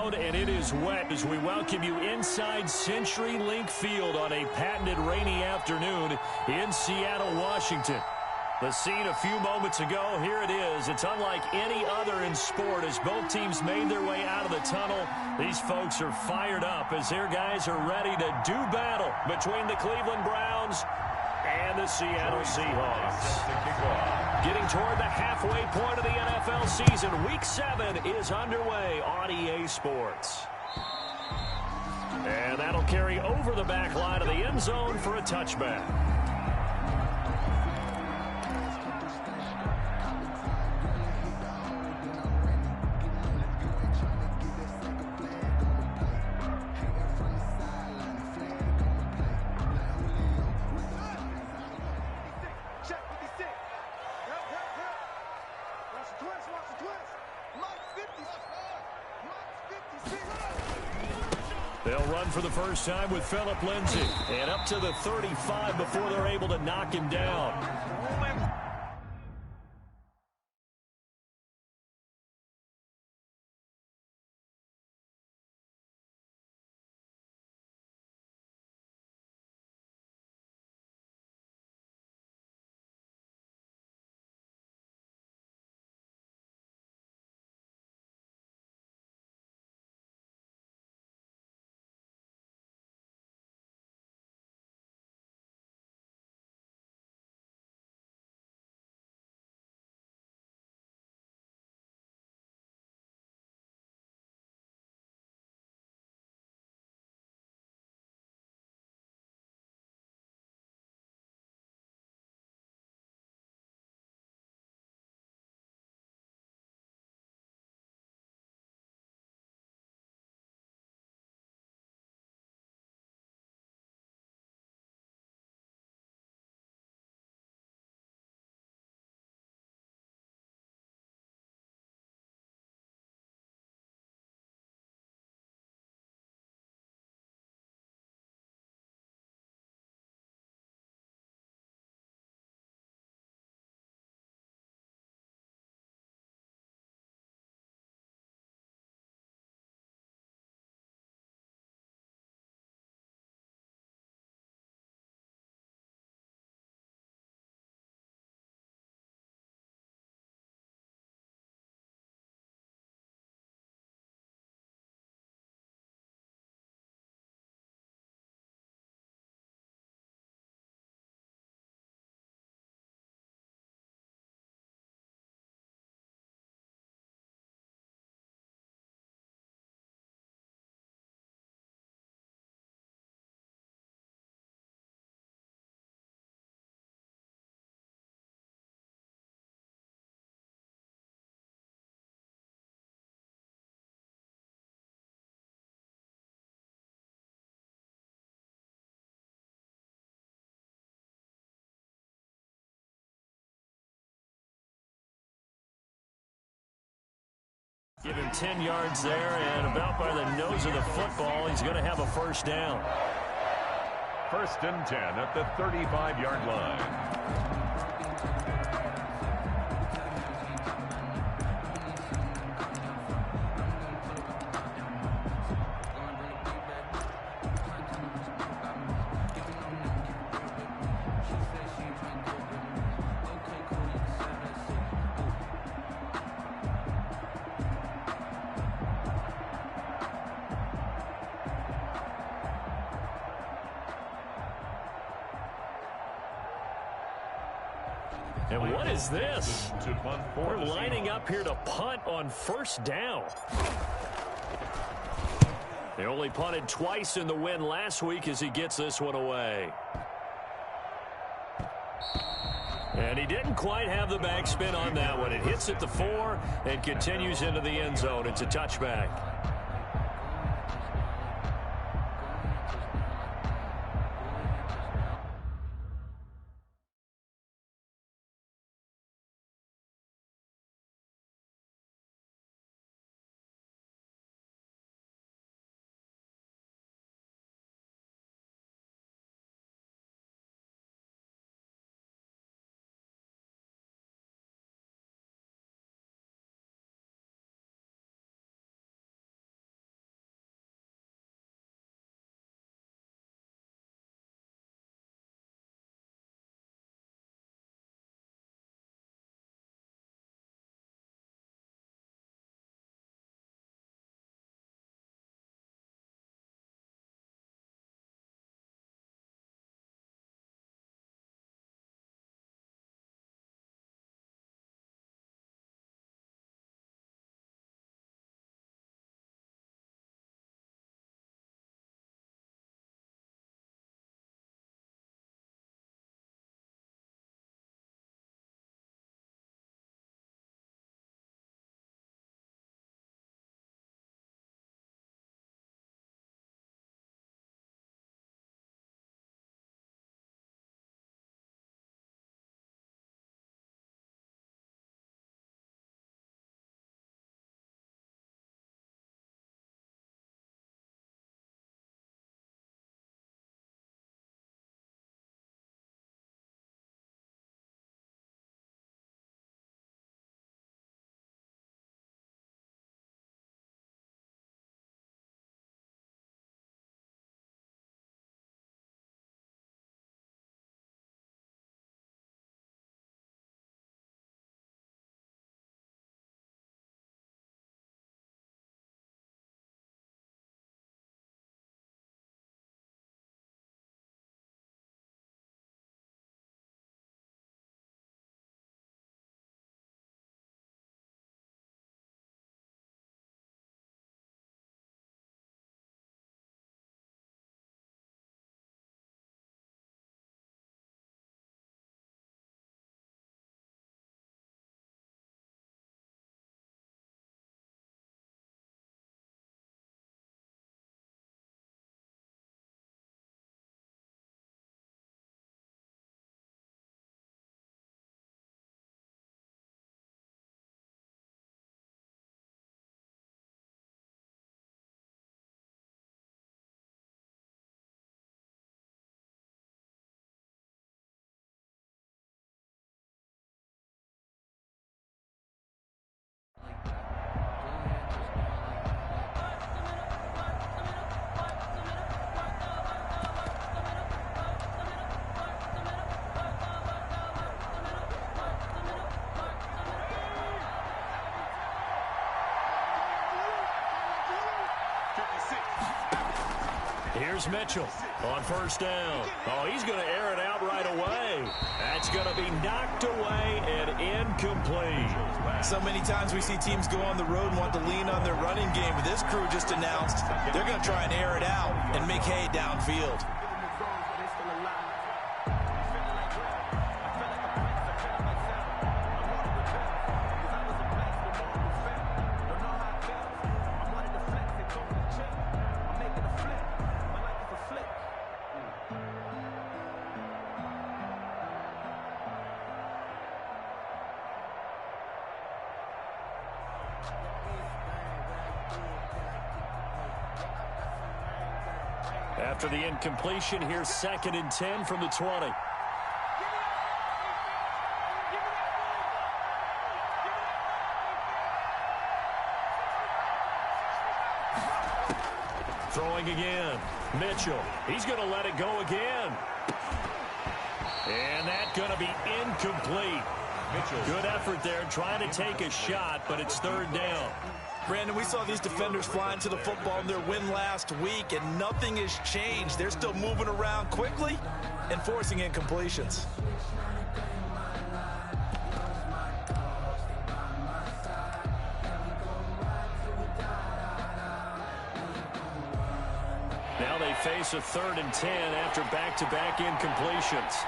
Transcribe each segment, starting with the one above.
loud and it is wet as we welcome you inside CenturyLink Field on a patented rainy afternoon in Seattle, Washington. The scene a few moments ago, here it is. It's unlike any other in sport as both teams made their way out of the tunnel. These folks are fired up as their guys are ready to do battle between the Cleveland Browns and the Seattle Seahawks. Getting toward the halfway point of the NFL season, Week 7 is underway on EA Sports. And that'll carry over the back line of the end zone for a touchback. They'll run for the first time with Phillip Lindsay. And up to the 35 before they're able to knock him down. Give him 10 yards there, and about by the nose of the football, he's going to have a first down. 1st and 10 at the 35-yard line. And what is this? We're lining up here to punt on 1st down. They only punted twice in the win last week as he gets this one away. And he didn't quite have the backspin on that one. It hits at the 4 and continues into the end zone. It's a touchback. Here's Mitchell on first down. Oh, he's going to air it out right away. That's going to be knocked away and incomplete. So many times we see teams go on the road and want to lean on their running game, but this crew just announced they're going to try and air it out and make hay downfield. After the incompletion, here's 2nd and 10 from the 20. Throwing again. Mitchell. He's going to let it go again. And that's going to be incomplete. Good effort there trying to take a shot, but it's 3rd down. Brandon, we saw these defenders flying to the football in their win last week, and nothing has changed. They're still moving around quickly and forcing incompletions. Now they face a 3rd and 10 after back-to-back incompletions.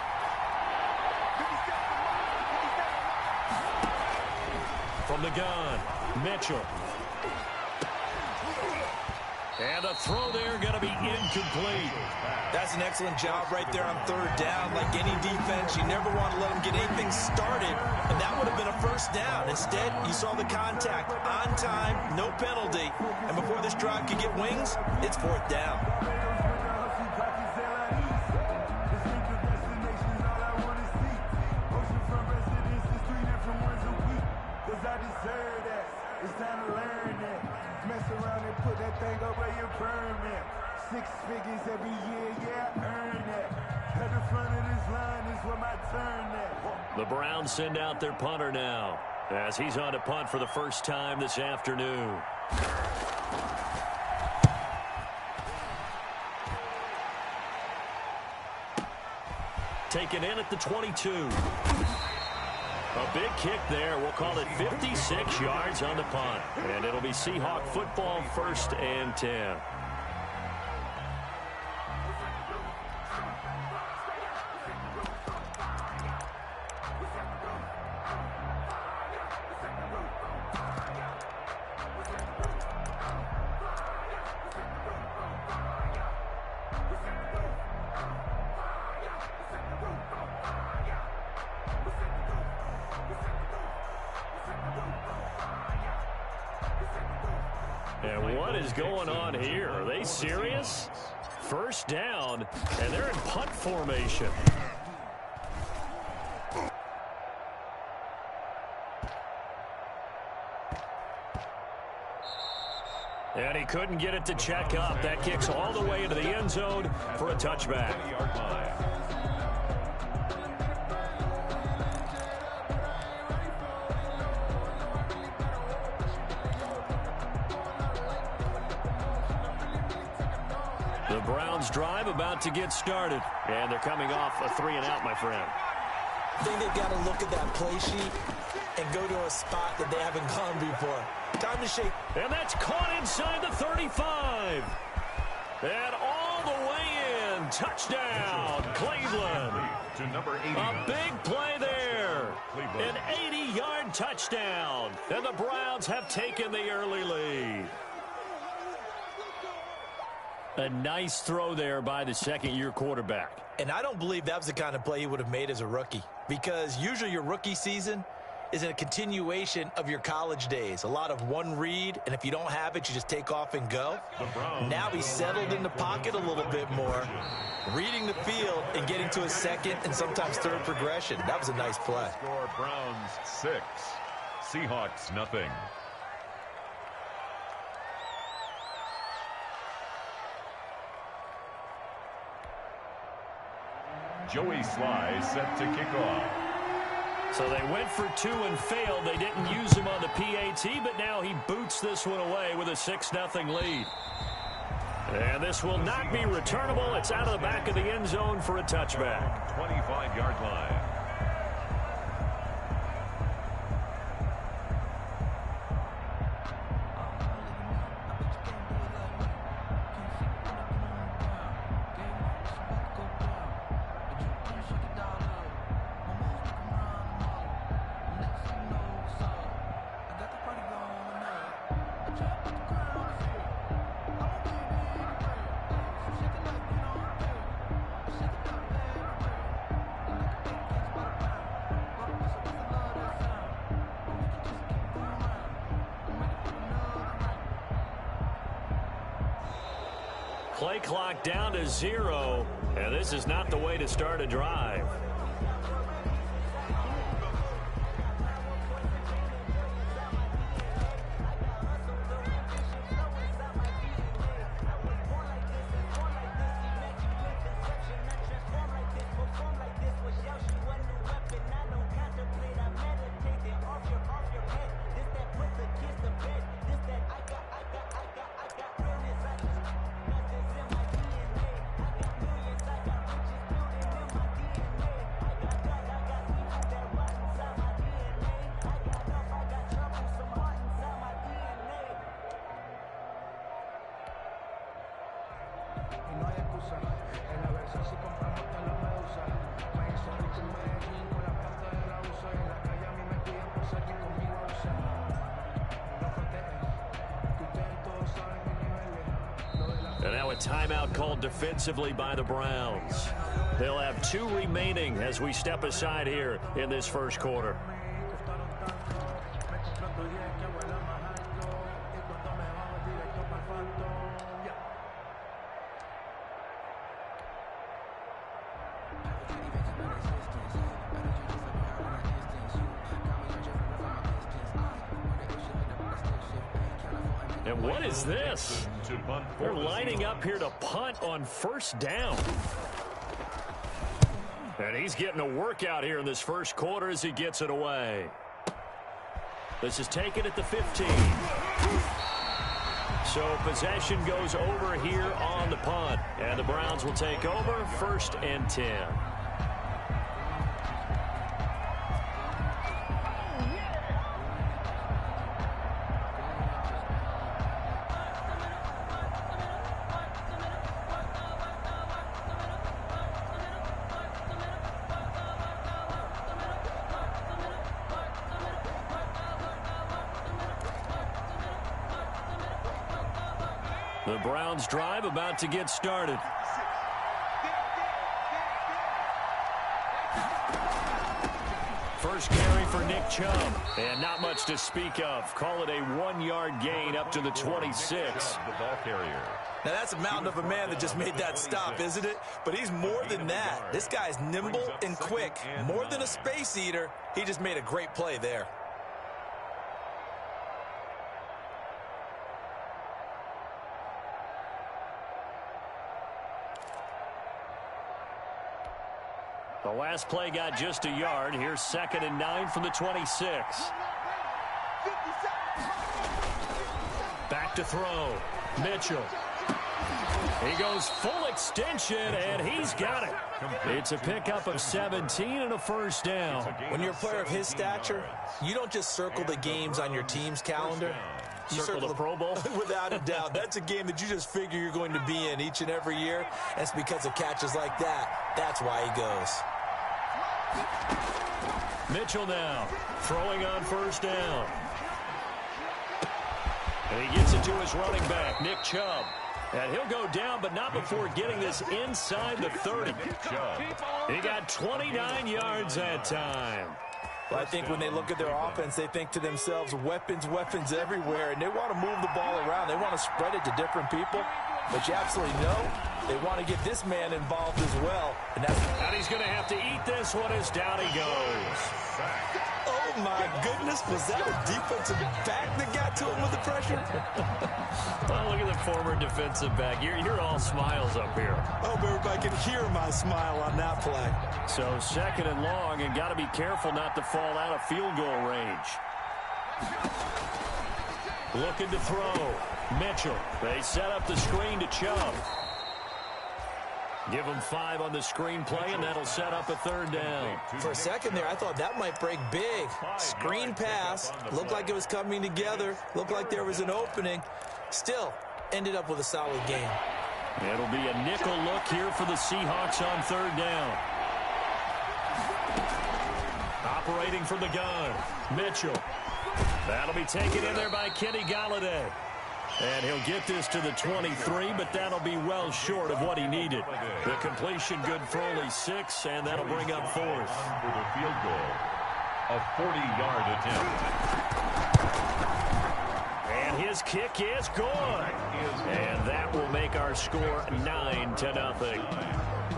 From the gun, Mitchell. And the throw there going to be incomplete. That's an excellent job right there on 3rd down. Like any defense, you never want to let them get anything started, and that would have been a 1st down. Instead, you saw the contact on time, no penalty, and before this drive could get wings, it's 4th down. It's time to learn that. Mess around and put that thing over your permit. 6 figures every year, yeah, earn that. At the front of this line is where my turn at. The Browns send out their punter now, as he's on to punt for the first time this afternoon. Taken in at the 22. A big kick there. We'll call it 56 yards on the punt. And it'll be Seahawk football, 1st and 10. And what is going on here? Are they serious? 1st down, and they're in punt formation. And he couldn't get it to check up. That kicks all the way into the end zone for a touchback. The Browns drive about to get started, and they're coming off a 3-and-out, my friend. I think they've got to look at that play sheet and go to a spot that they haven't gone before. Time to shake. And that's caught inside the 35. And all the way in. Touchdown, Cleveland. To number 80. A big play there. An 80-yard touchdown. And the Browns have taken the early lead. A nice throw there by the second-year quarterback. And I don't believe that was the kind of play he would have made as a rookie, because usually your rookie season is a continuation of your college days. A lot of one read, and if you don't have it, you just take off and go. Now he's settled in the pocket a little bit more, reading the field and getting to a second and sometimes third progression. That was a nice play. Score Browns 6, Seahawks nothing. Joey Sly set to kick off. So they went for 2 and failed. They didn't use him on the PAT, but now he boots this one away with a 6-0 lead. And this will not be returnable. It's out of the back of the end zone for a touchback. 25-yard line. Play clock down to 0, and this is not the way to start a drive. And now a timeout called defensively by the Browns. They'll have 2 remaining as we step aside here in this first quarter. And what is this? They're lining up here to punt on first down. And he's getting a workout here in this first quarter as he gets it away. This is taken at the 15. So possession goes over here on the punt. And the Browns will take over 1st and 10. The Browns drive about to get started. First carry for Nick Chubb. And not much to speak of. Call it a 1-yard gain up to the 26. The ball carrier. Now, that's a mountain of a man that just made that stop, isn't it? But he's more than that. This guy's nimble and quick. More than a space eater. He just made a great play there. The last play got just a yard. Here's 2nd and 9 from the 26. Back to throw. Mitchell. He goes full extension, and he's got it. It's a pickup of 17 and a first down. When you're a player of his stature, you don't just circle the games on your team's calendar. You circle the Pro Bowl? Without a doubt. That's a game that you just figure you're going to be in each and every year. And it's because of catches like that. That's why he goes. Mitchell now throwing on first down. And he gets it to his running back, Nick Chubb. And he'll go down, but not before getting this inside the 30. He got 29 yards that time. Well, I think when they look at their offense, they think to themselves, weapons, weapons everywhere, and they want to move the ball around. They want to spread it to different people. But you absolutely know they want to get this man involved as well. And he's going to have to eat this one as down he goes. Oh, my goodness. Was that a defensive back that got to him with the pressure? Oh, look at the former defensive back. You're all smiles up here. I hope everybody can hear my smile on that play. So 2nd and long, and got to be careful not to fall out of field goal range. Looking to throw. Mitchell. They set up the screen to Chubb. Give him 5 on the screen play, and that'll set up a third down. For a second there, I thought that might break big. Screen pass. Looked like it was coming together. Looked like there was an opening. Still, ended up with a solid game. It'll be a nickel look here for the Seahawks on third down. Operating from the gun. Mitchell. That'll be taken in there by Kenny Golladay. And he'll get this to the 23, but that'll be well short of what he needed. The completion good for only 6, and that'll bring up 4th. For the field goal, a 40-yard attempt. And his kick is good. And that will make our score 9-0.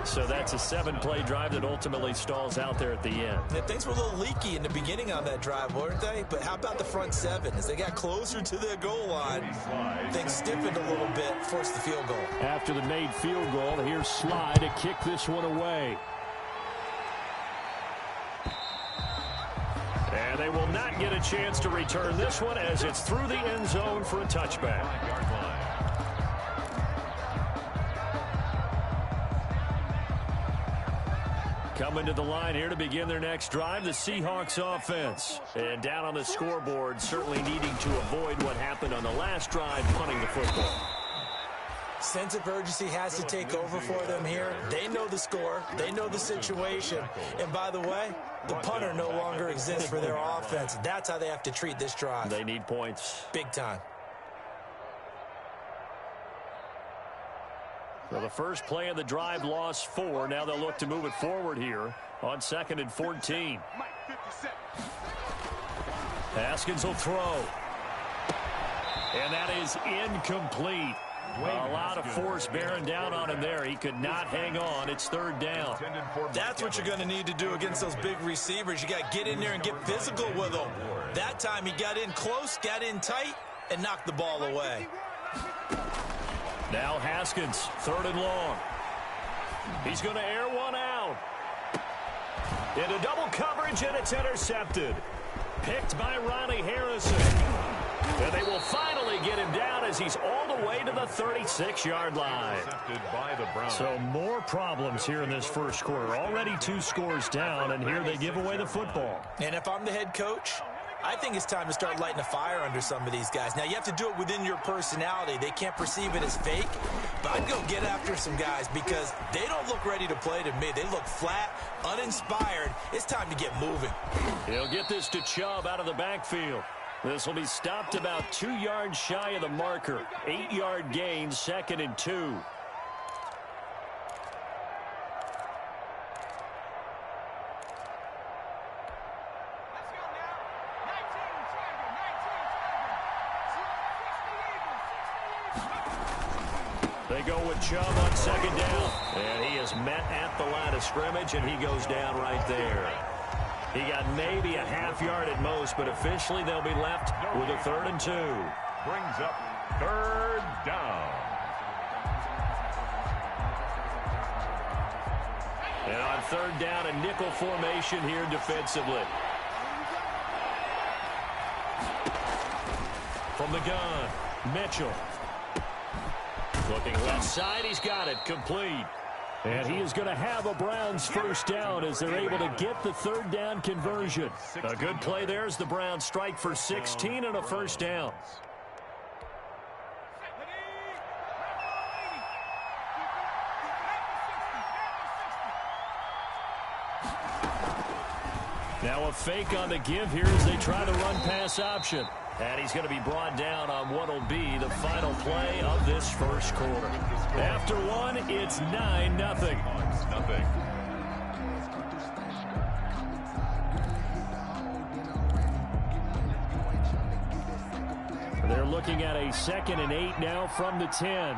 So that's a 7-play drive that ultimately stalls out there at the end. Yeah, things were a little leaky in the beginning on that drive, weren't they? But how about the front 7? As they got closer to their goal line, things stiffened a little bit, forced the field goal. After the made field goal, here's Sly to kick this one away. And they will not get a chance to return this one as it's through the end zone for a touchback. Coming to the line here to begin their next drive, the Seahawks offense. And down on the scoreboard, certainly needing to avoid what happened on the last drive, punting the football. Sense of urgency has to take over for them here. They know the score. They know the situation. And by the way, the punter no longer exists for their offense. That's how they have to treat this drive. They need points. Big time. Well, the first play of the drive lost 4. Now they'll look to move it forward here on 2nd and 14. Haskins will throw. And that is incomplete. A lot of force bearing down on him there. He could not hang on. It's 3rd down. That's what you're going to need to do against those big receivers. You got to get in there and get physical with them. That time he got in close, got in tight, and knocked the ball away. Now Haskins, 3rd and long. He's going to air one out. Into double coverage, and it's intercepted. Picked by Ronnie Harrison. And they will finally get him down as he's all the way to the 36-yard line. So more problems here in this first quarter. Already 2 scores down, and here they give away the football. And if I'm the head coach, I think it's time to start lighting a fire under some of these guys. Now, you have to do it within your personality. They can't perceive it as fake, but I'd go get after some guys because they don't look ready to play to me. They look flat, uninspired. It's time to get moving. He'll get this to Chubb out of the backfield. This will be stopped about 2 yards shy of the marker. 8-yard gain, 2nd and 2. They go with Chubb on 2nd down. And he is met at the line of scrimmage, and he goes down right there. He got maybe a half yard at most, but officially they'll be left with a 3rd and 2. Brings up 3rd down. And on 3rd down, a nickel formation here defensively. From the gun, Mitchell. Looking left side, he's got it, complete. And he is going to have a Browns 1st down as they're able to get the 3rd down conversion. A good play there as the Browns strike for 16 and a 1st down. Now a fake on the give here as they try the run-pass option. And he's going to be brought down on what will be the final play of this first quarter. After 1, it's 9-0. They're looking at a 2nd and 8 now from the 10.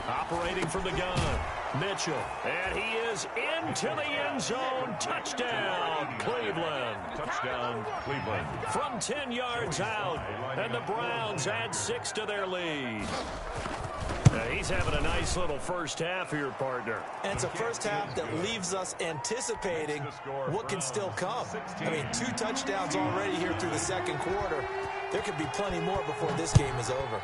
Operating from the gun, Mitchell. And he is into the end zone. Touchdown, Cleveland. Touchdown, Cleveland. From 10 yards out. And the Browns add 6 to their lead. He's having a nice little first half here, partner. And it's a first half that leaves us anticipating what can still come. I mean, 2 touchdowns already here through the second quarter. There could be plenty more before this game is over.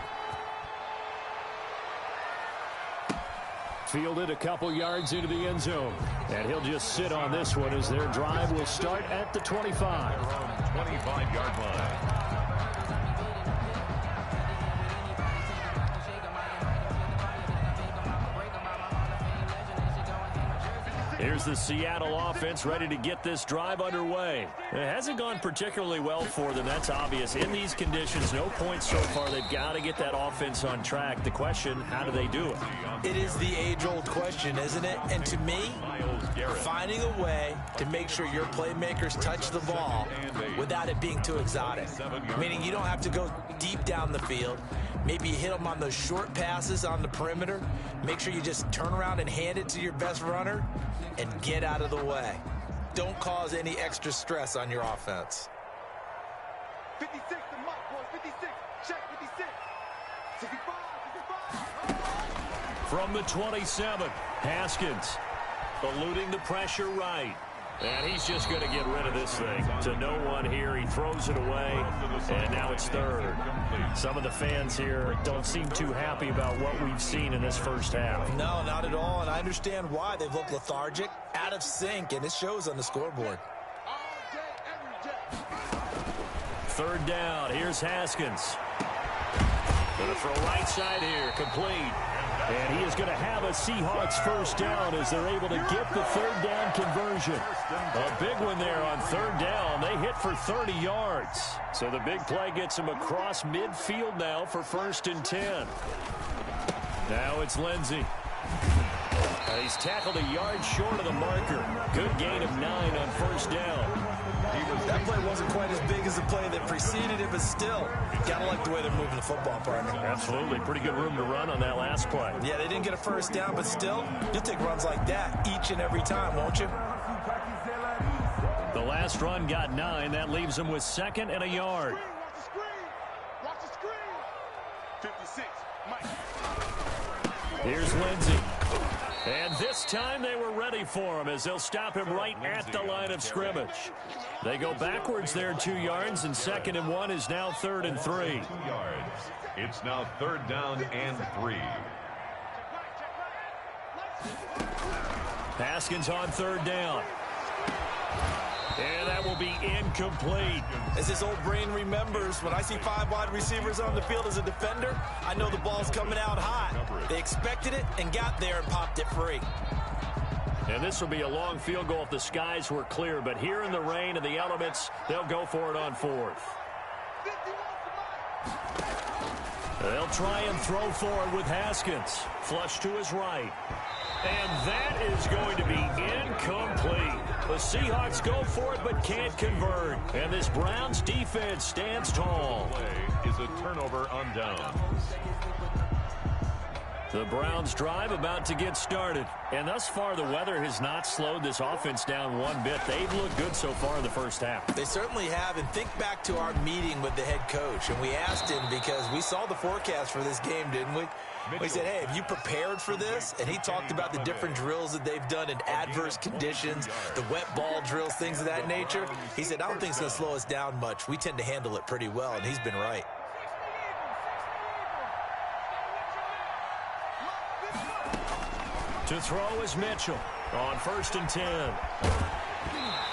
Fielded a couple yards into the end zone. And he'll just sit on this one as their drive will start at the 25. 25-yard line. Here's the Seattle offense ready to get this drive underway. It hasn't gone particularly well for them. That's obvious. In these conditions, no points so far. They've got to get that offense on track. The question, how do they do it? It is the age-old question, isn't it? And to me, finding a way to make sure your playmakers touch the ball without it being too exotic. Meaning you don't have to go deep down the field. Maybe you hit them on those short passes on the perimeter. Make sure you just turn around and hand it to your best runner and get out of the way. Don't cause any extra stress on your offense. 56 to Mike, boys. 56. Check 56. 65. From the 27, Haskins eluding the pressure right. And he's just going to get rid of this thing to no one here. He throws it away, and now it's third. Some of the fans here don't seem too happy about what we've seen in this first half. No, not at all, and I understand why. They've looked lethargic, out of sync, and it shows on the scoreboard. Third down, here's Haskins. Going to throw right side here, complete. And he is going to have a Seahawks first down as they're able to get the third down conversion. A big one there on third down. They hit for 30 yards. So the big play gets him across midfield now for 1st and 10. Now it's Lindsey. He's tackled a yard short of the marker. Good gain of 9 on first down. That play wasn't quite as big as the play that preceded it, but still, gotta like the way they're moving the football, partner. Absolutely. Pretty good room to run on that last play. Yeah, they didn't get a first down, but still, you'll take runs like that each and every time, won't you? The last run got 9. That leaves them with 2nd and a yard. Watch the screen. 56. Mike. Here's Lindsey. And this time they were ready for him as they'll stop him right at the line of scrimmage. They go backwards there 2 yards, and 2nd and 1 is now 3rd and 3. 2 yards. It's now 3rd down and 3. Haskins on 3rd down. And that will be incomplete. As his old brain remembers, when I see 5 wide receivers on the field as a defender, I know the ball's coming out hot. They expected it and got there and popped it free. And this will be a long field goal if the skies were clear. But here in the rain and the elements, they'll go for it on 4th. They'll try and throw for it with Haskins. Flush to his right. And that is going to be incomplete. The Seahawks go for it but can't convert. And this Browns defense stands tall. Play is a turnover on downs. The Browns drive about to get started. And thus far, the weather has not slowed this offense down one bit. They've looked good so far in the first half. They certainly have. And think back to our meeting with the head coach. And we asked him because we saw the forecast for this game, didn't we? We said, hey, have you prepared for this? And he talked about the different drills that they've done in adverse conditions, the wet ball drills, things of that nature. He said, I don't think it's going to slow us down much. We tend to handle it pretty well, and he's been right. To throw is Mitchell on 1st and 10.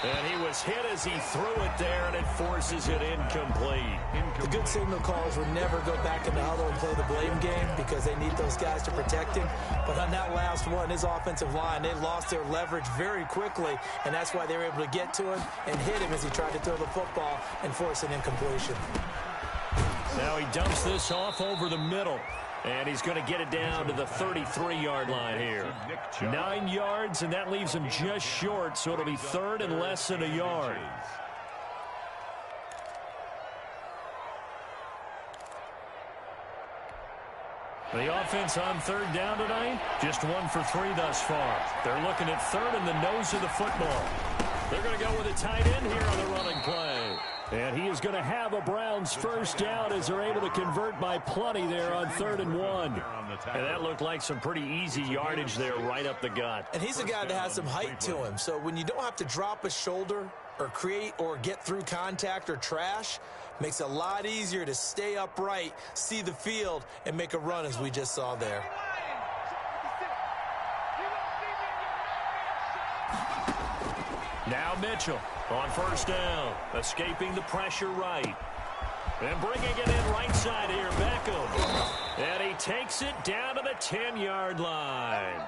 And he was hit as he threw it there, and it forces it incomplete. The good signal calls would never go back in the huddle and play the blame game because they need those guys to protect him. But on that last one, his offensive line, they lost their leverage very quickly, and that's why they were able to get to him and hit him as he tried to throw the football and force an incompletion. Now he dumps this off over the middle. And he's going to get it down to the 33-yard line here. 9 yards, and that leaves him just short, so it'll be 3rd and less than a yard. The offense on 3rd down tonight, just 1 for 3 thus far. They're looking at 3rd and the nose of the football. They're going to go with a tight end here on the running play. And he is going to have a Browns first down as they're able to convert by plenty there on 3rd and 1. And that looked like some pretty easy yardage there right up the gut. And he's a guy that has some height to him. So when you don't have to drop a shoulder or create or get through contact or trash, makes it a lot easier to stay upright, see the field, and make a run as we just saw there. Now Mitchell on first down, escaping the pressure right. And bringing it in right side here, Beckham. And he takes it down to the 10-yard line.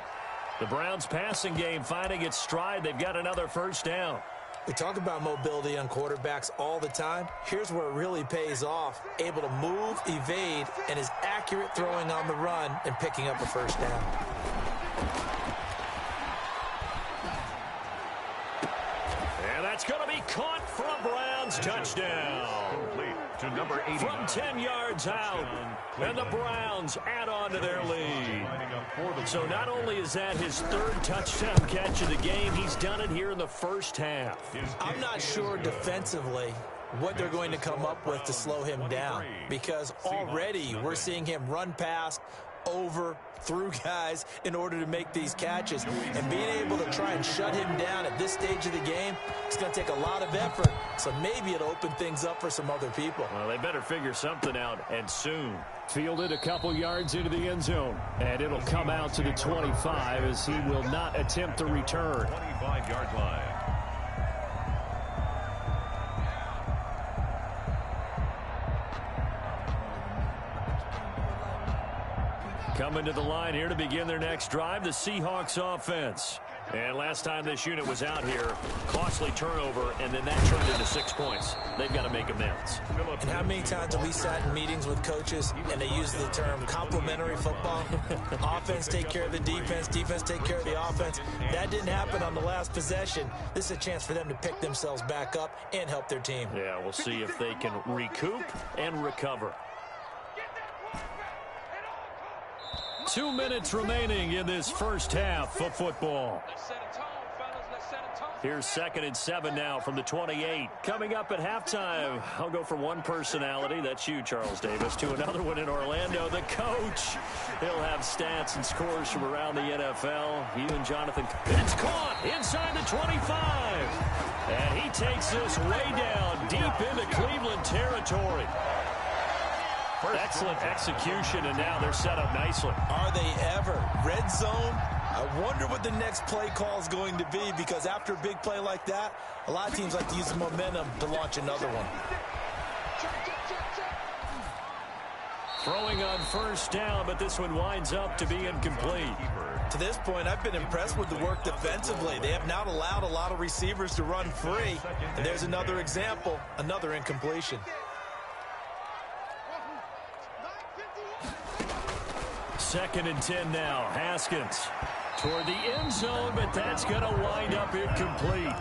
The Browns passing game finding its stride. They've got another first down. We talk about mobility on quarterbacks all the time. Here's where it really pays off. Able to move, evade, and is accurate throwing on the run and picking up a first down. And that's going to be caught for a Browns touchdown. To number 89. From 10 yards out, and the Browns add on to their lead. So not only is that his 3rd touchdown catch of the game, he's done it here in the first half. I'm not sure defensively what they're going to come up with to slow him down, because already we're seeing him run past, over, through guys in order to make these catches. And being able to try and shut him down at this stage of the game, it's going to take a lot of effort. So maybe it'll open things up for some other people. Well, they better figure something out, and soon. Fielded a couple yards into the end zone, and it'll come out to the 25 as he will not attempt to return. 25-yard line. Coming to the line here to begin their next drive, the Seahawks offense. And last time this unit was out here, costly turnover, and then that turned into 6 points. They've got to make amends. And how many times have we sat in meetings with coaches and they use the term complementary football? Offense take care of the defense, defense take care of the offense. That didn't happen on the last possession. This is a chance for them to pick themselves back up and help their team. Yeah, we'll see if they can recoup and recover. 2 minutes remaining in this first half of football. Here's 2nd and 7 now from the 28. Coming up at halftime, I'll go from one personality, that's you, Charles Davis, to another one in Orlando, the coach. He'll have stats and scores from around the NFL. You and Jonathan. It's caught inside the 25. And he takes this way down deep into Cleveland territory. Excellent execution, and now they're set up nicely. Are they ever? Red zone? I wonder what the next play call is going to be, because after a big play like that, a lot of teams like to use the momentum to launch another one. Throwing on first down, but this one winds up to be incomplete. To this point, I've been impressed with the work defensively. They have not allowed a lot of receivers to run free, and there's another example, another incompletion. 2nd and 10 now. Haskins toward the end zone, but that's going to wind up incomplete.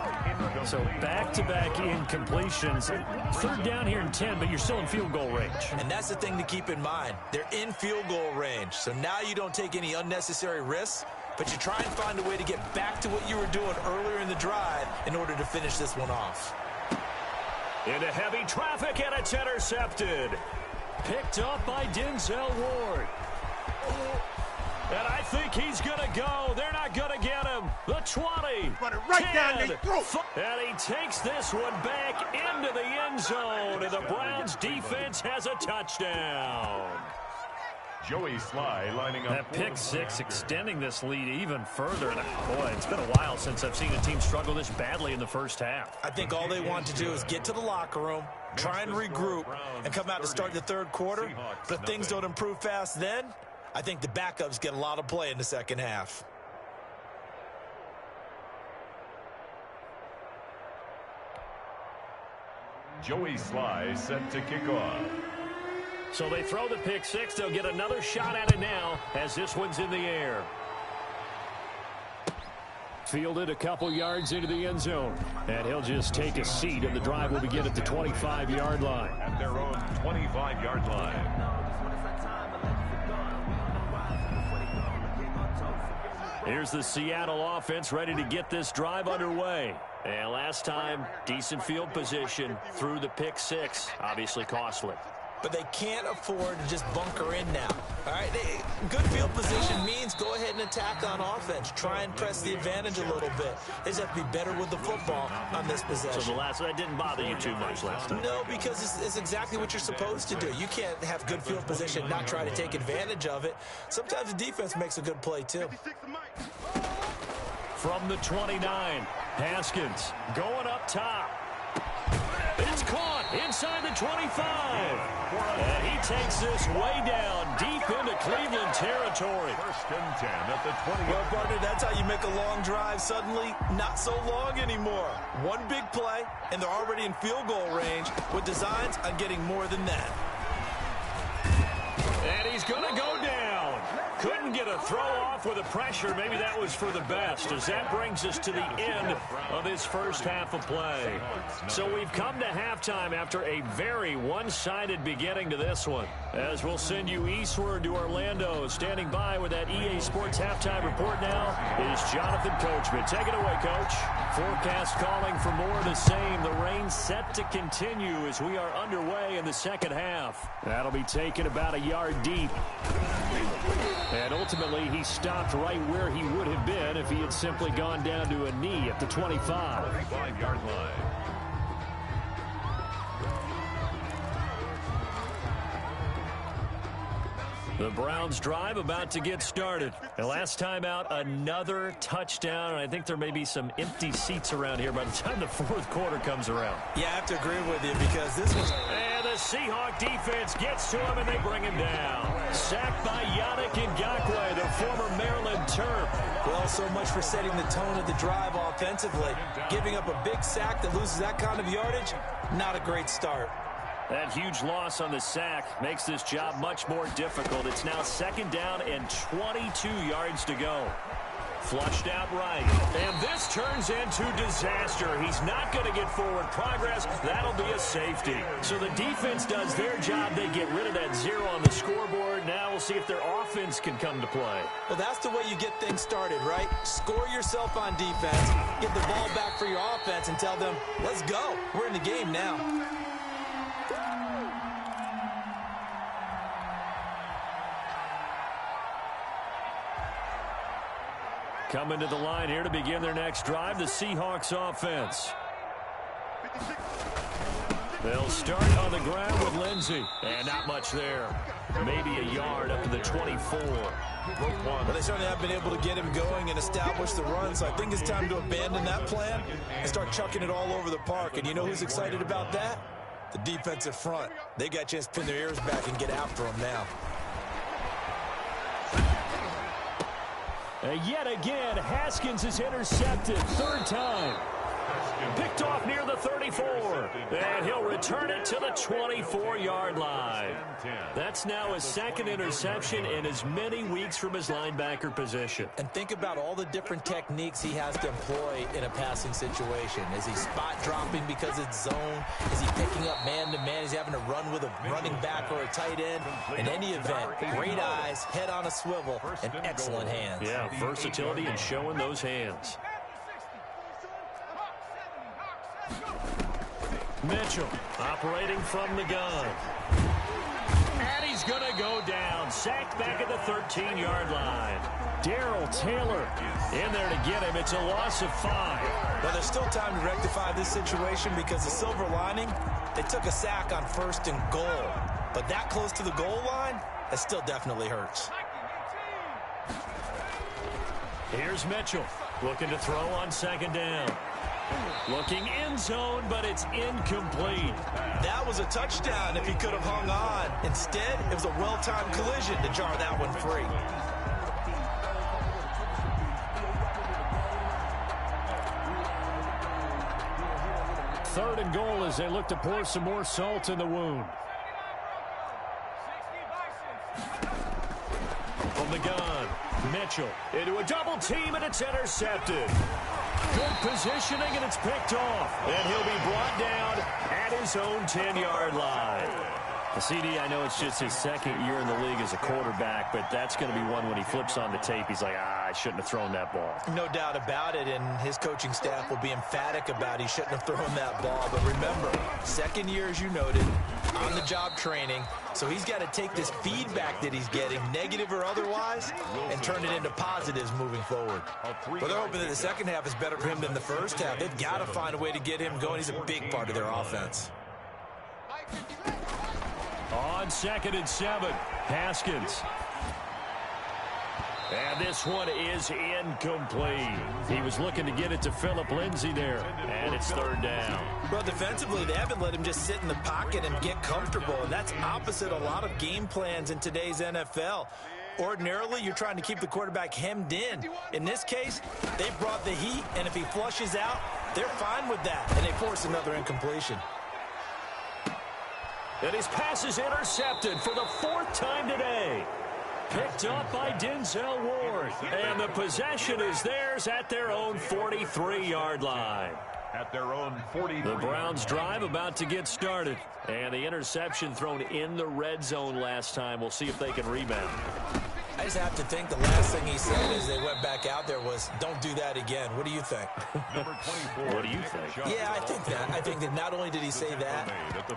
So back-to-back incompletions. 3rd down here and 10, but you're still in field goal range. And that's the thing to keep in mind. They're in field goal range. So now you don't take any unnecessary risks, but you try and find a way to get back to what you were doing earlier in the drive in order to finish this one off. Into heavy traffic, and it's intercepted. Picked up by Denzel Ward. And I think he's going to go. They're not going to get him. The 20. Run it right 10, down their throat. And he takes this one back into the end zone. And the Browns defense has a touchdown. Joey Sly lining up. That pick six extending this lead even further. And boy, it's been a while since I've seen a team struggle this badly in the first half. I think all they want to do is get to the locker room, try and regroup, and come out to start the 3rd quarter. But if things don't improve fast then, I think the backups get a lot of play in the second half. Joey Sly set to kick off. So they throw the pick six. They'll get another shot at it now as this one's in the air. Fielded a couple yards into the end zone. And he'll just take a seat, and the drive will begin at the 25-yard line. At their own 25-yard line. Here's the Seattle offense ready to get this drive underway. And last time, decent field position through the pick six. Obviously costly. But they can't afford to just bunker in now. All right, good field position means go ahead and attack on offense. Try and press the advantage a little bit. They just have to be better with the football on this possession. So that didn't bother you too much last time? No, because it's exactly what you're supposed to do. You can't have good field position and not try to take advantage of it. Sometimes the defense makes a good play, too. From the 29, Haskins going up top. It's caught inside the 25. And he takes this way down deep into Cleveland territory. First and 10 at the 20. Well, partner, that's how you make a long drive suddenly not so long anymore. One big play, and they're already in field goal range with designs on getting more than that. And he's going to go down. Couldn't get a throw off with the pressure. Maybe that was for the best, as that brings us to the end of this first half of play. So we've come to halftime after a very one-sided beginning to this one. As we'll send you eastward to Orlando. Standing by with that EA Sports halftime report now is Jonathan Coachman. Take it away, Coach. Forecast calling for more of the same. The rain set to continue as we are underway in the second half. That'll be taken about a yard deep. And ultimately, he stopped right where he would have been if he had simply gone down to a knee at the 25. 25-yard line. The Browns drive about to get started. And last time out, another touchdown. And I think there may be some empty seats around here by the time the fourth quarter comes around. Yeah, I have to agree with you because this was... And the Seahawk defense gets to him and they bring him down. Sacked by Yannick Ngakoue, the former Maryland Terp. Well, so much for setting the tone of the drive offensively. Giving up a big sack that loses that kind of yardage, not a great start. That huge loss on the sack makes this job much more difficult. It's now second down and 22 yards to go. Flushed out right. And this turns into disaster. He's not going to get forward progress. That'll be a safety. So the defense does their job. They get rid of that zero on the scoreboard. Now we'll see if their offense can come to play. Well, that's the way you get things started, right? Score yourself on defense, get the ball back for your offense, and tell them, let's go. We're in the game now. Coming to the line here to begin their next drive, the Seahawks offense. They'll start on the ground with Lindsey. And not much there. Maybe a yard up to the 24. Well, they certainly have been able to get him going and establish the run, so I think it's time to abandon that plan and start chucking it all over the park. And you know who's excited about that? The defensive front. They got a chance to pin their ears back and get after him now. Yet again, Haskins is intercepted. Third time. Picked off near the 34. And he'll return it to the 24-yard line. That's now his second interception in as many weeks from his linebacker position. And think about all the different techniques he has to employ in a passing situation. Is he spot dropping because it's zone? Is he picking up man-to-man? Is he having to run with a running back or a tight end? In any event, great eyes, head on a swivel, and excellent hands. Yeah, versatility and showing those hands. Mitchell operating from the gun. And he's going to go down. Sacked back at the 13-yard line. Darrell Taylor in there to get him. It's a loss of 5. Well, there's still time to rectify this situation because the silver lining, they took a sack on 1st and goal. But that close to the goal line, that still definitely hurts. Here's Mitchell looking to throw on second down. Looking end zone, but it's incomplete. That was a touchdown if he could have hung on. Instead, it was a well-timed collision to jar that one free. Third and goal as they look to pour some more salt in the wound. From the gun, Mitchell into a double team, and it's intercepted. Good positioning, and it's picked off. And he'll be brought down at his own 10-yard line. CD, I know it's just his second year in the league as a quarterback, but that's going to be one when he flips on the tape, he's like, I shouldn't have thrown that ball. No doubt about it, and his coaching staff will be emphatic about he shouldn't have thrown that ball. But remember, second year, as you noted, on-the-job training, so he's got to take this feedback that he's getting, negative or otherwise, and turn it into positives moving forward. Well, they're hoping that the second half is better for him than the first half. They've got to find a way to get him going. He's a big part of their offense. On 2nd and 7, Haskins. And this one is incomplete. He was looking to get it to Phillip Lindsay there, and it's 3rd down. Well, defensively, they haven't let him just sit in the pocket and get comfortable, and that's opposite a lot of game plans in today's NFL. Ordinarily, you're trying to keep the quarterback hemmed in. In this case, they brought the heat, and if he flushes out, they're fine with that, and they force another incompletion. And his pass is intercepted for the 4th time today. Picked up by Denzel Ward. And the possession is theirs at their own 43-yard line. At their own 43. The Browns drive about to get started. And the interception thrown in the red zone last time. We'll see if they can rebound. I just have to think the last thing he said as they went back out there was, don't do that again. What do you think? Number 24. What do you think? Yeah, I think that. I think that not only did he say that,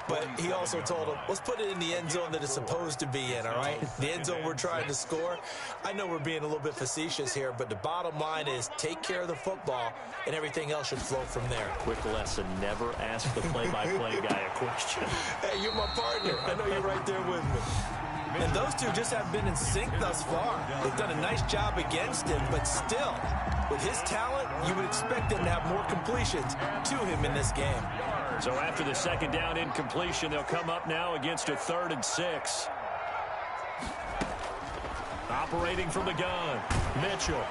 but he also told him, let's put it in the end zone that it's supposed to be in, all right? The end zone we're trying to score. I know we're being a little bit facetious here, but the bottom line is take care of the football, and everything else should flow from there. Quick lesson, never ask the play-by-play guy a question. Hey, you're my partner. I know you're right there with me. And those two just have been in sync thus far. They've done a nice job against him, but still, with his talent, you would expect them to have more completions to him in this game. So after the 2nd down incompletion, they'll come up now against a 3rd and 6. Operating from the gun, Mitchell.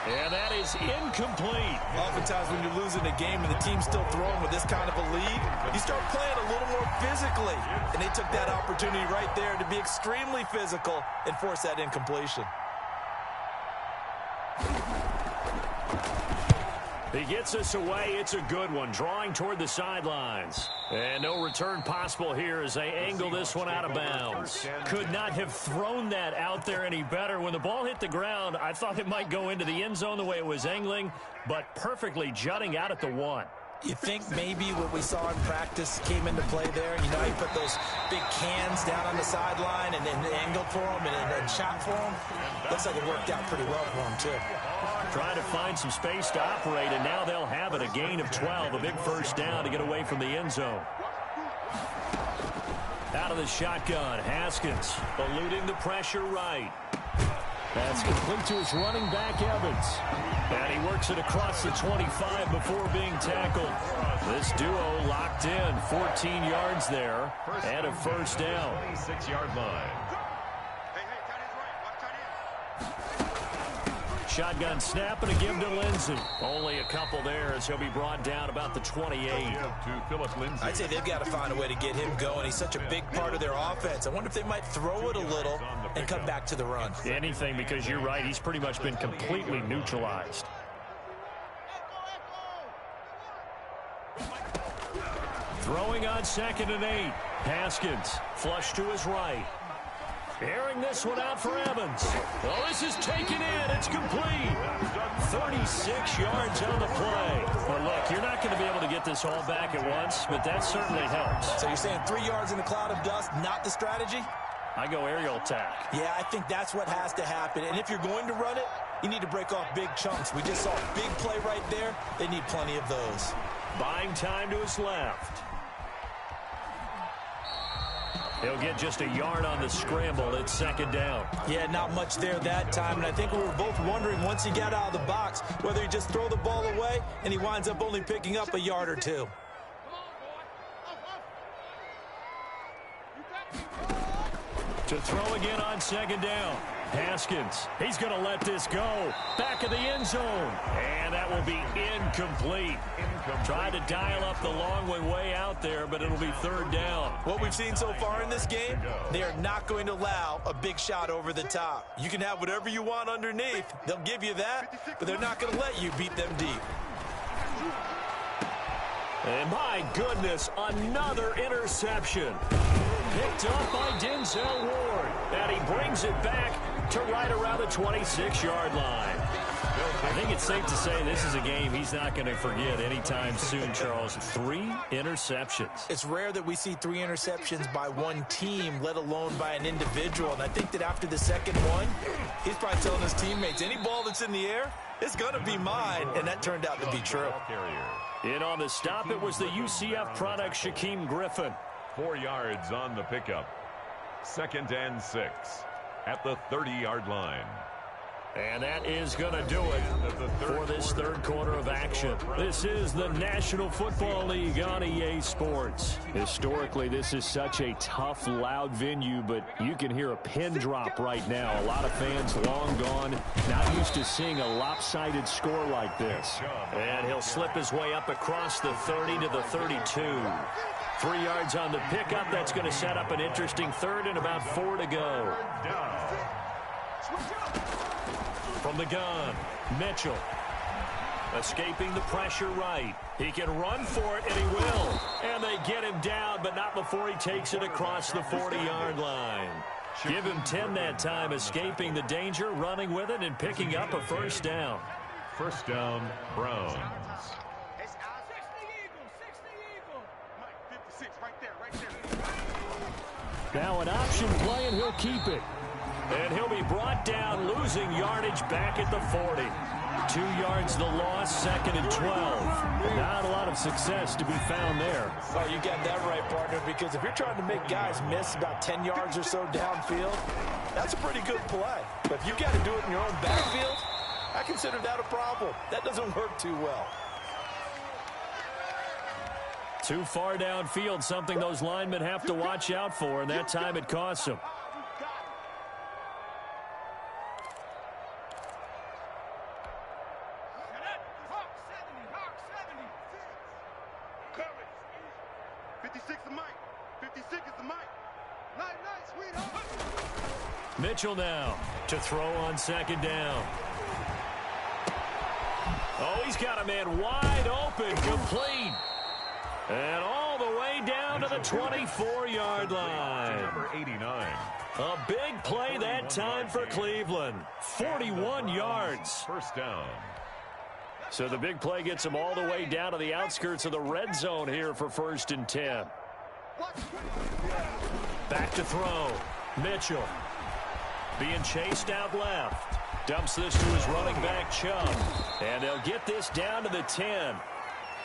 And that is incomplete. Oftentimes when you're losing a game and the team's still throwing with this kind of a lead, you start playing a little more physically. And they took that opportunity right there to be extremely physical and force that incompletion. He gets us away. It's a good one. Drawing toward the sidelines. And no return possible here as they angle this one out of bounds. Could not have thrown that out there any better. When the ball hit the ground, I thought it might go into the end zone the way it was angling, but perfectly jutting out at the 1. You think maybe what we saw in practice came into play there? You know, he put those big cans down on the sideline and then angled for him and shot for him. Looks like it worked out pretty well for him, too. Trying to find some space to operate, and now they'll have it. A gain of 12, a big 1st down to get away from the end zone. Out of the shotgun, Haskins eluding the pressure right. That's complete to his running back, Evans. And he works it across the 25 before being tackled. This duo locked in, 14 yards there, and a 1st down. 26-yard line. Shotgun snap and a give to Lindsay. Only a couple there as he'll be brought down about the 28. To Phillip Lindsay. I'd say they've got to find a way to get him going. He's such a big part of their offense. I wonder if they might throw it a little and come back to the run. Anything, because you're right. He's pretty much been completely neutralized. Throwing on 2nd and 8. Haskins flush to his right. Airing this one out for Evans. Well, this is taken in. It's complete. 36 yards on the play. Well, look, you're not going to be able to get this all back at once, but that certainly helps. So you're saying 3 yards in a cloud of dust, not the strategy? I go aerial attack. Yeah, I think that's what has to happen. And if you're going to run it, you need to break off big chunks. We just saw a big play right there. They need plenty of those. Buying time to his left. He'll get just a yard on the scramble. It's 2nd down. Yeah, not much there that time. And I think we were both wondering once he got out of the box whether he just throw the ball away and he winds up only picking up a yard or 2. To throw again on 2nd down. Haskins, he's going to let this go. Back of the end zone. And that will be incomplete. Trying to dial up the long one way out there, but it'll be 3rd down. What we've seen so far in this game, they are not going to allow a big shot over the top. You can have whatever you want underneath. They'll give you that, but they're not going to let you beat them deep. And my goodness, another interception. Picked up by Denzel Ward. And he brings it back to right around the 26-yard line. I think it's safe to say this is a game he's not going to forget anytime soon, Charles. 3 interceptions. It's rare that we see 3 interceptions by one team, let alone by an individual. And I think that after the second one, he's probably telling his teammates, any ball that's in the air, it's going to be mine. And that turned out to be true. In on the stop, it was the UCF product, Shaquem Griffin. 4 yards on the pickup. 2nd and 6 at the 30-yard line. And that is going to do it for this third quarter of action. This is the National Football League on EA Sports. Historically, this is such a tough, loud venue, but you can hear a pin drop right now. A lot of fans long gone, not used to seeing a lopsided score like this. And he'll slip his way up across the 30 to the 32. 3 yards on the pickup. That's going to set up an interesting third and about 4 to go. From the gun, Mitchell. Escaping the pressure right. He can run for it, and he will. And they get him down, but not before he takes it across the 40-yard line. Give him 10 that time, escaping the danger, running with it, and picking up a first down. First down, Browns. Now an option play, and he'll keep it. And he'll be brought down, losing yardage back at the 40. 2 yards the loss, 2nd and 12. Not a lot of success to be found there. Oh, you got that right, partner, because if you're trying to make guys miss about 10 yards or so downfield, that's a pretty good play. But if you got to do it in your own backfield, I consider that a problem. That doesn't work too well. Too far downfield, something those linemen have to watch out for, and that time it costs them. Mitchell now to throw on 2nd down. Oh, he's got a man wide open, complete. And all the way down to the 24-yard line. Number 89. A big play that time for Cleveland. 41 yards. First down. So the big play gets him all the way down to the outskirts of the red zone here for 1st and 10. Back to throw. Mitchell. Being chased out left. Dumps this to his running back, Chubb. And they'll get this down to the 10.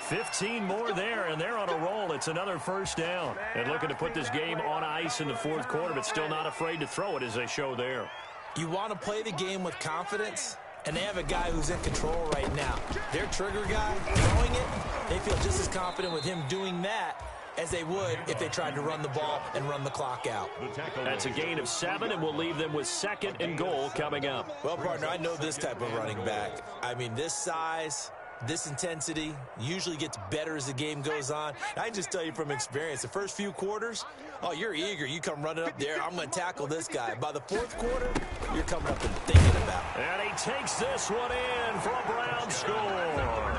15 more there, and they're on a roll. It's another first down. And looking to put this game on ice in the 4th quarter, but still not afraid to throw it as they show there. You want to play the game with confidence, and they have a guy who's in control right now. Their trigger guy, throwing it, they feel just as confident with him doing that as they would if they tried to run the ball and run the clock out. That's a gain of 7, and we'll leave them with 2nd and goal coming up. Well, partner, I know this type of running back. I mean, this size, this intensity usually gets better as the game goes on. I can just tell you from experience, the first few quarters, oh, you're eager. You come running up there, I'm going to tackle this guy. By the 4th quarter, you're coming up and thinking about it. And he takes this one in for a Brown score.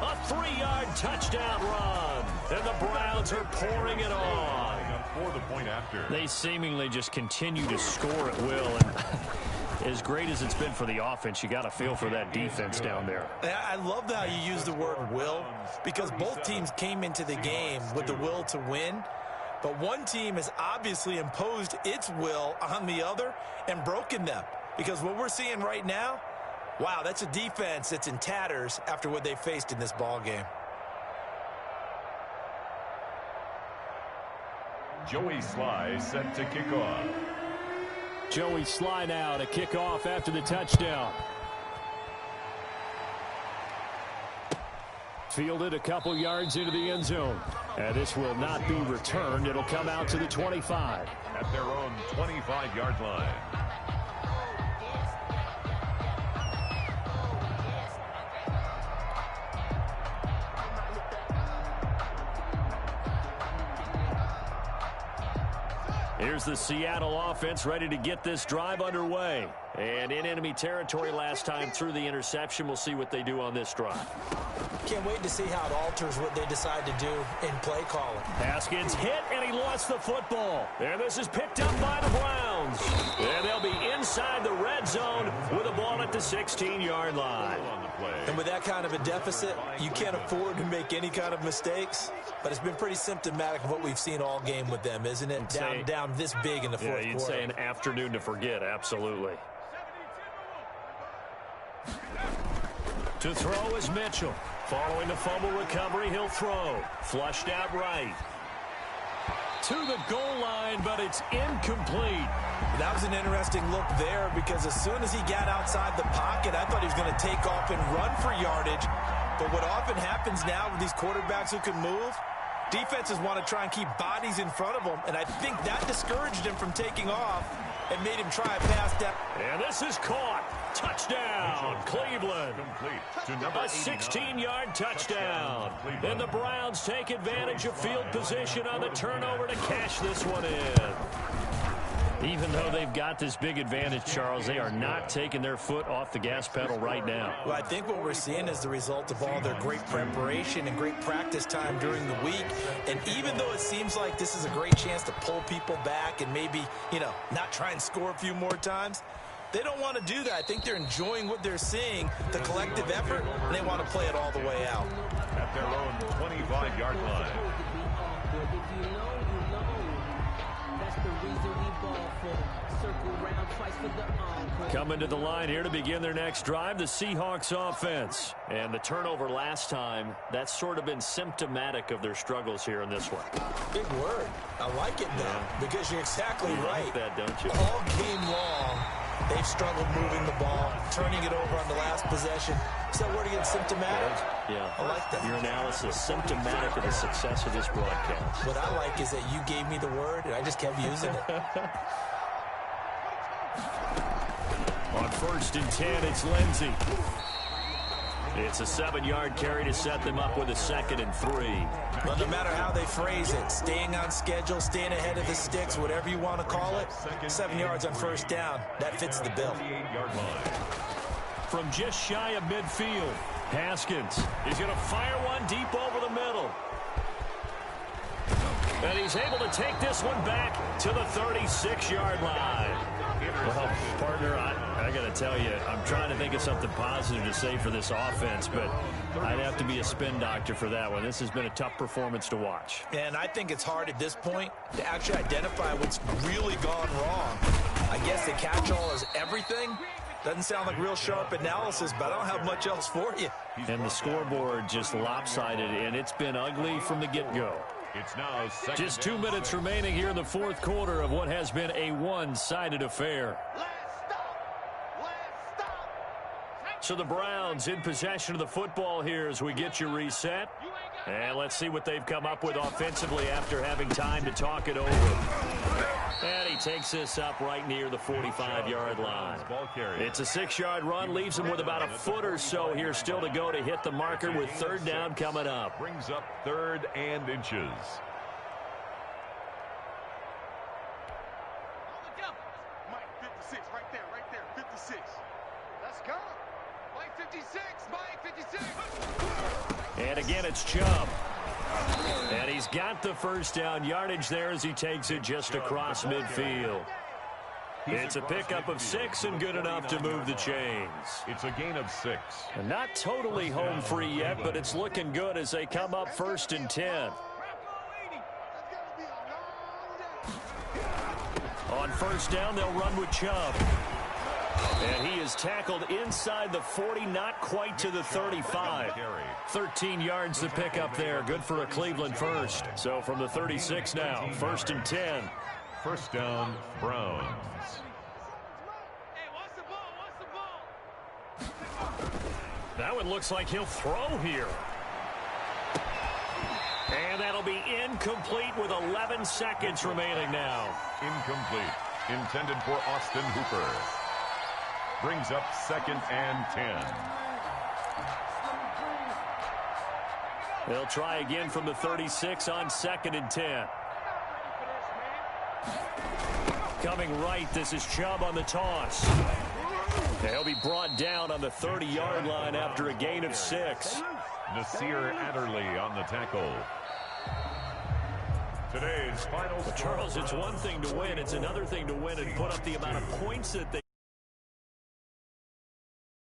A 3-yard touchdown run. And the Browns are pouring it on. For the point after. They seemingly just continue to score at will. And as great as it's been for the offense, you got to feel for that defense down there. I love how you use the word will, because both teams came into the game with the will to win. But one team has obviously imposed its will on the other and broken them. Because what we're seeing right now, wow, that's a defense that's in tatters after what they faced in this ball game. Joey Sly set to kick off. Joey Sly now to kick off after the touchdown. Fielded a couple yards into the end zone. And this will not be returned. It'll come out to the 25. At their own 25-yard line. Here's the Seattle offense ready to get this drive underway. And in enemy territory last time through the interception. We'll see what they do on this drive. Can't wait to see how it alters what they decide to do in play calling. Haskins hit, and he lost the football. And this is picked up by the Browns. And they'll be inside the red zone with the ball at the 16-yard line. And with that kind of a deficit, you can't afford to make any kind of mistakes. But it's been pretty symptomatic of what we've seen all game with them, isn't it? Down this big in the fourth quarter. You'd say an afternoon to forget, absolutely. To throw is Mitchell. Following the fumble recovery, he'll throw. Flushed out right. To the goal line, but it's incomplete. That was an interesting look there because as soon as he got outside the pocket, I thought he was going to take off and run for yardage. But what often happens now with these quarterbacks who can move, defenses want to try and keep bodies in front of them, and I think that discouraged him from taking off and made him try a pass down. And this is caught. Touchdown, Cleveland. A 16-yard touchdown. And the Browns take advantage of field position on the turnover to cash this one in. Even though they've got this big advantage, Charles, they are not taking their foot off the gas pedal right now. Well, I think what we're seeing is the result of all their great preparation and great practice time during the week. And even though it seems like this is a great chance to pull people back and maybe, not try and score a few more times, they don't want to do that. I think they're enjoying what they're seeing, the collective effort, and they want to play it all the way out. At their own 25-yard line. Coming to the line here to begin their next drive, the Seahawks offense. And the turnover last time, that's sort of been symptomatic of their struggles here in this one. Big word. I like it, though, because you're exactly right. Like that, don't you? All game long, they've struggled moving the ball, turning it over on the last possession. Is that word again, symptomatic? Yeah. I like that. Your analysis, symptomatic of the success of this broadcast. What I like is that you gave me the word, and I just kept using it. On 1st and 10, it's Lindsey. It's a 7-yard carry to set them up with a 2nd and 3. Well, no matter how they phrase it, staying on schedule, staying ahead of the sticks, whatever you want to call it, 7 yards on 1st down, that fits the bill. From just shy of midfield, Haskins is going to fire one deep over the middle. And he's able to take this one back to the 36-yard line. Well, partner, I got to tell you, I'm trying to think of something positive to say for this offense, but I'd have to be a spin doctor for that one. This has been a tough performance to watch. And I think it's hard at this point to actually identify what's really gone wrong. I guess the catch-all is everything. Doesn't sound like real sharp analysis, but I don't have much else for you. And the scoreboard just lopsided, and it's been ugly from the get-go. It's now just 2 minutes remaining here in the fourth quarter of what has been a one-sided affair. So the Browns in possession of the football here as we get you reset. And let's see what they've come up with offensively after having time to talk it over. And he takes this up right near the 45-yard line. It's a 6-yard run, leaves him with about a foot or so here still to go to hit the marker with 3rd down coming up. Brings up 3rd and inches. Mike, 56, right there, 56. Let's go. Mike, 56, Mike, 56. And again, it's Chubb. And he's got the 1st down yardage there as he takes it just across midfield. It's a pickup of 6 and good enough to move the chains. It's a gain of 6. And not totally home free yet, but it's looking good as they come up 1st and 10. On 1st down, they'll run with Chubb. And he is tackled inside the 40, not quite to the 35. 13 yards to pick up there. Good for a Cleveland first. So from the 36 now, 1st and 10. 1st down, Browns. That one looks like he'll throw here. And that'll be incomplete with 11 seconds remaining now. Incomplete. Intended for Austin Hooper. Brings up 2nd and 10. They'll try again from the 36 on 2nd and 10. Coming right, this is Chubb on the toss. He'll be brought down on the 30-yard line after a gain of 6. Nasir Adderley on the tackle. Today's final Charles, it's one thing to win. It's another thing to win and put up the amount of points that they